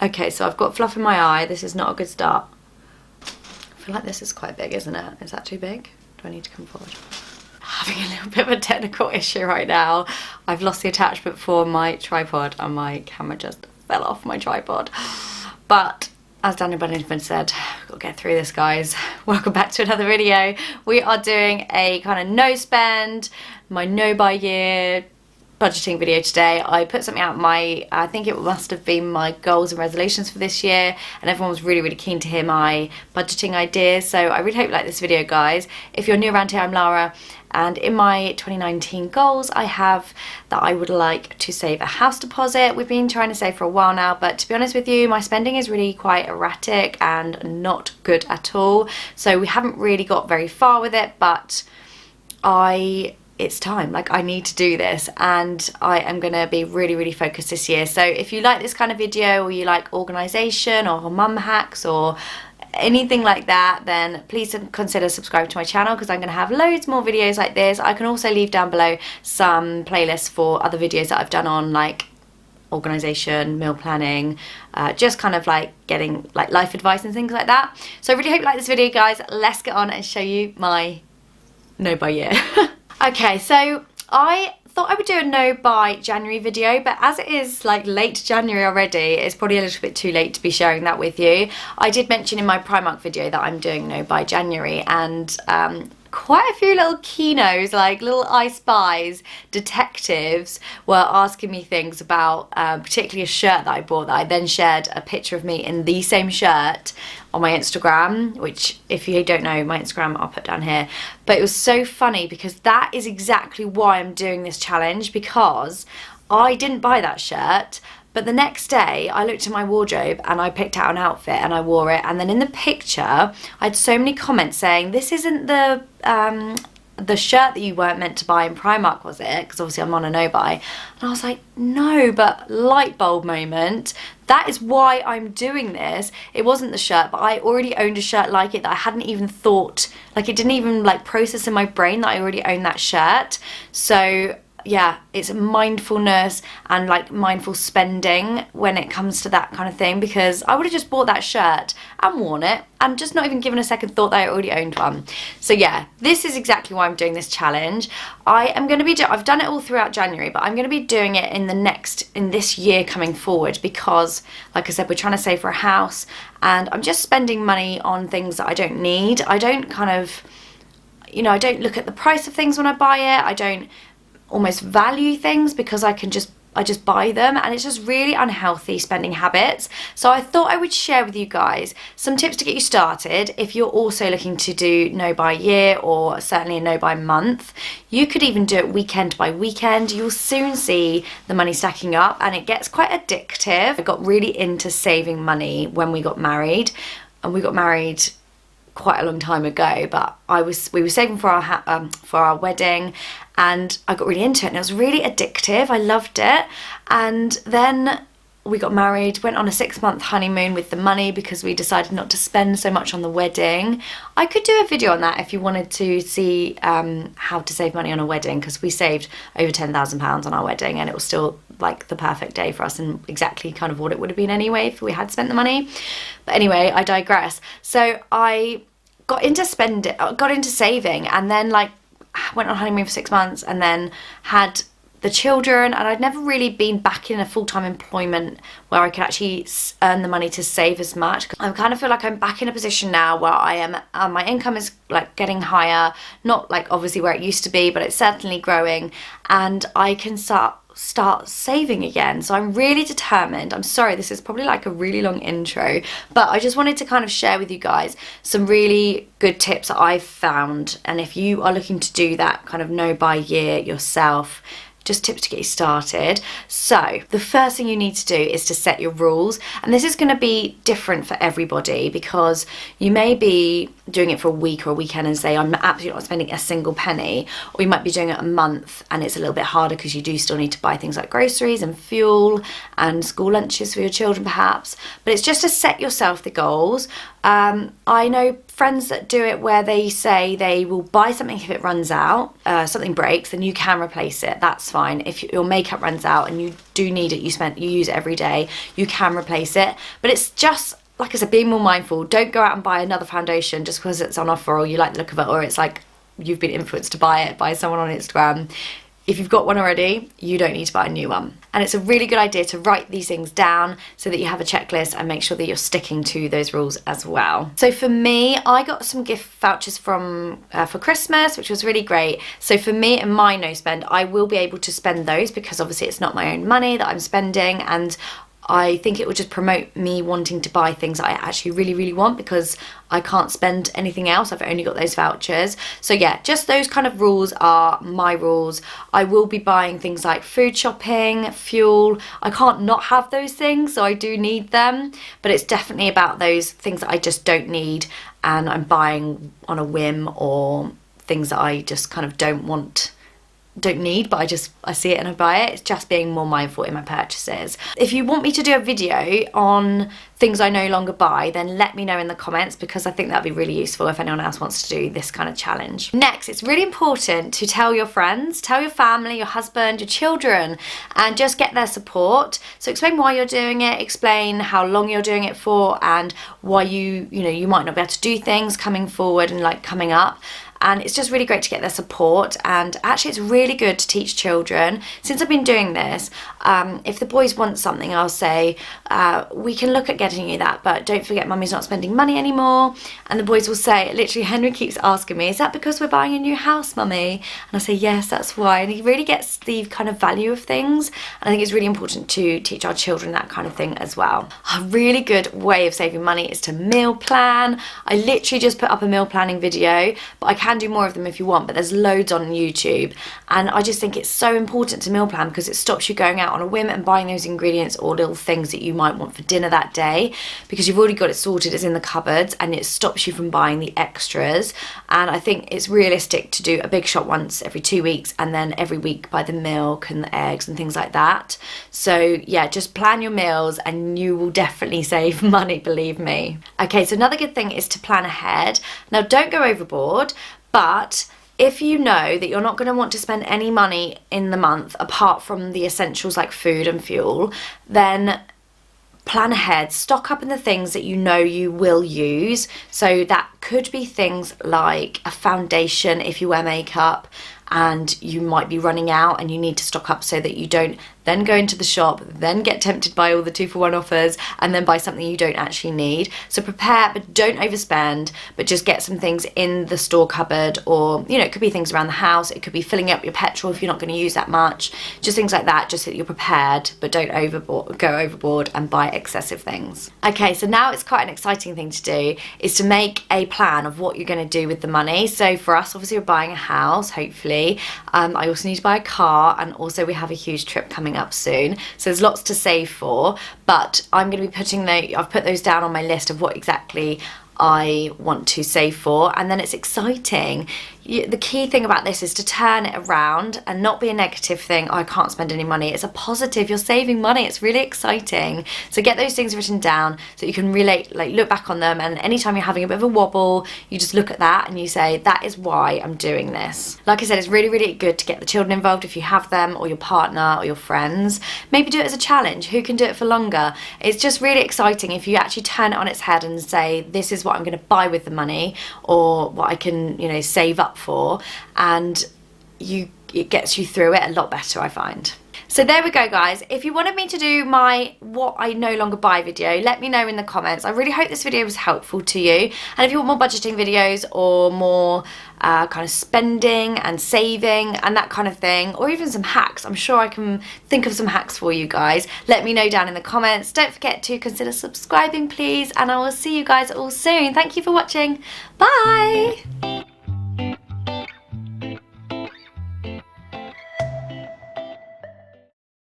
Okay, so I've got fluff in my eye. This is not a good start. I feel like this is quite big, isn't it? Is that too big? Do I need to come forward? Having a little bit of a technical issue right now. I've lost the attachment for my tripod and my camera just fell off my tripod. But as Daniel Bennington said, we've got to get through this, guys. Welcome back to another video. We are doing a kind of no spend, my no buy year budgeting video today. I put something out I think it must have been my goals and resolutions for this year, and everyone was really keen to hear my budgeting ideas. So I really hope you like this video, guys. If you're new around here, I'm Lara, and in my 2019 goals I have that I would like to save a house deposit. We've been trying to save for a while now, but to be honest with you, my spending is really quite erratic and not good at all, so we haven't really got very far with it. But it's time, like I need to do this, and I am going to be really focused this year. So if you like this kind of video, or you like organisation or mum hacks or anything like that, then please consider subscribing to my channel, because I'm going to have loads more videos like this. I can also leave down below some playlists for other videos that I've done on like organisation, meal planning, just kind of like getting like life advice and things like that. So I really hope you like this video, guys. Let's get on and show you my no buy year. Okay, so I thought I would do a no buy January video, but as it is like late January already, it's probably a little bit too late to be sharing that with you. I did mention in my Primark video that I'm doing no buy January, and quite a few little keynos, like little I Spies detectives, were asking me things about particularly a shirt that I bought, that I then shared a picture of me in the same shirt on my Instagram, which if you don't know my Instagram, I'll put down here. But it was so funny because that is exactly why I'm doing this challenge, because I didn't buy that shirt, but the next day I looked at my wardrobe and I picked out an outfit and I wore it, and then in the picture I had so many comments saying, this isn't the shirt that you weren't meant to buy in Primark, was it? Because obviously I'm on a no buy. And I was like, no, but light bulb moment. That is why I'm doing this. It wasn't the shirt, but I already owned a shirt like it that I hadn't even thought, like it didn't even like process in my brain that I already owned that shirt. So yeah, it's mindfulness and like mindful spending when it comes to that kind of thing, because I would have just bought that shirt and worn it and just not even given a second thought that I already owned one. So yeah, this is exactly why I'm doing this challenge. I am going to be I've done it all throughout January, but I'm going to be doing it in this year coming forward, because like I said, we're trying to save for a house and I'm just spending money on things that I don't need. I don't kind of, you know, I don't look at the price of things when I buy it. I don't almost value things because I just buy them, and it's just really unhealthy spending habits. So I thought I would share with you guys some tips to get you started if you're also looking to do no buy year, or certainly a no buy month. You could even do it weekend by weekend. You'll soon see the money stacking up and it gets quite addictive. I got really into saving money when we got married, and we got married quite a long time ago, but we were saving for our wedding, and I got really into it and it was really addictive. I loved it. And then we got married, went on a 6-month honeymoon with the money because we decided not to spend so much on the wedding. I could do a video on that if you wanted to see how to save money on a wedding, because we saved over £10,000 on our wedding, and it was still like the perfect day for us and exactly kind of what it would have been anyway if we had spent the money. But anyway, I digress. So I got into saving, and then like went on honeymoon for 6 months and then had the children, and I'd never really been back in a full-time employment where I could actually earn the money to save as much. I kind of feel like I'm back in a position now where I am, my income is like getting higher, not like obviously where it used to be, but it's certainly growing, and I can start saving again. So I'm really determined. I'm sorry, this is probably like a really long intro, but I just wanted to kind of share with you guys some really good tips that I've found, and if you are looking to do that kind of no buy year yourself, just tips to get you started. So the first thing you need to do is to set your rules, and this is going to be different for everybody, because you may be doing it for a week or a weekend and say I'm absolutely not spending a single penny, or you might be doing it a month and it's a little bit harder because you do still need to buy things like groceries and fuel and school lunches for your children perhaps. But it's just to set yourself the goals. I know friends that do it where they say they will buy something if it runs out, something breaks, then you can replace it. That's fine. If your makeup runs out and you do need it, you use it every day, you can replace it. But it's just, like I said, being more mindful. Don't go out and buy another foundation just because it's on offer or you like the look of it, or it's like you've been influenced to buy it by someone on Instagram. If you've got one already, you don't need to buy a new one. And it's a really good idea to write these things down so that you have a checklist and make sure that you're sticking to those rules as well. So for me, I got some gift vouchers for Christmas, which was really great. So for me and my no spend, I will be able to spend those because obviously it's not my own money that I'm spending, and I think it would just promote me wanting to buy things that I actually really, really want because I can't spend anything else. I've only got those vouchers. So yeah, just those kind of rules are my rules. I will be buying things like food shopping, fuel. I can't not have those things, so I do need them. But it's definitely about those things that I just don't need and I'm buying on a whim, or things that I just kind of don't need, but I see it and I buy it. It's just being more mindful in my purchases. If you want me to do a video on things I no longer buy, then let me know in the comments, because I think that'd be really useful if anyone else wants to do this kind of challenge. Next, it's really important to tell your friends, tell your family, your husband, your children, and just get their support. So explain why you're doing it, explain how long you're doing it for, and why you might not be able to do things coming forward and like coming up. And it's just really great to get their support. And actually it's really good to teach children. Since I've been doing this, if the boys want something, I'll say, we can look at getting you that, but don't forget mummy's not spending money anymore. And the boys will say, literally Henry keeps asking me, is that because we're buying a new house, mummy? And I say, yes, that's why. And he really gets the kind of value of things. And I think it's really important to teach our children that kind of thing as well. A really good way of saving money is to meal plan. I literally just put up a meal planning video, but I can do more of them if you want, but there's loads on YouTube. And I just think it's so important to meal plan because it stops you going out on a whim and buying those ingredients or little things that you might want for dinner that day, because you've already got it sorted, it's in the cupboards, and it stops you from buying the extras. And I think it's realistic to do a big shop once every 2 weeks, and then every week buy the milk and the eggs and things like that. So yeah, just plan your meals and you will definitely save money, believe me. Okay, so another good thing is to plan ahead. Now don't go overboard, but if you know that you're not going to want to spend any money in the month apart from the essentials like food and fuel, then plan ahead, stock up in the things that you know you will use. So that could be things like a foundation if you wear makeup and you might be running out and you need to stock up so that you don't then go into the shop, then get tempted by all the 2-for-1 offers and then buy something you don't actually need. So prepare, but don't overspend, but just get some things in the store cupboard, or it could be things around the house, it could be filling up your petrol if you're not going to use that much, just things like that, just so that you're prepared, but don't go overboard and buy excessive things. Okay, so now it's quite an exciting thing to do, is to make a plan of what you're going to do with the money. So for us, obviously we're buying a house, hopefully. I also need to buy a car, and also we have a huge trip coming up soon, so there's lots to save for, but I'm going to be I've put those down on my list of what exactly I want to save for, and then it's exciting. The key thing about this is to turn it around and not be a negative thing, oh, I can't spend any money. It's a positive, you're saving money, it's really exciting. So get those things written down so you can relate, look back on them, and anytime you're having a bit of a wobble, you just look at that and you say, that is why I'm doing this. Like I said, it's really, really good to get the children involved if you have them, or your partner, or your friends. Maybe do it as a challenge, who can do it for longer? It's just really exciting if you actually turn it on its head and say, this is what I'm going to buy with the money, or what I can, save up for, and it gets you through it a lot better, I find. So there we go, guys. If you wanted me to do my what I no longer buy video, let me know in the comments. I really hope this video was helpful to you, and if you want more budgeting videos or more kind of spending and saving and that kind of thing, or even some hacks, I'm sure I can think of some hacks for you guys. Let me know down in the comments. Don't forget to consider subscribing, please, and I will see you guys all soon. Thank you for watching. Bye.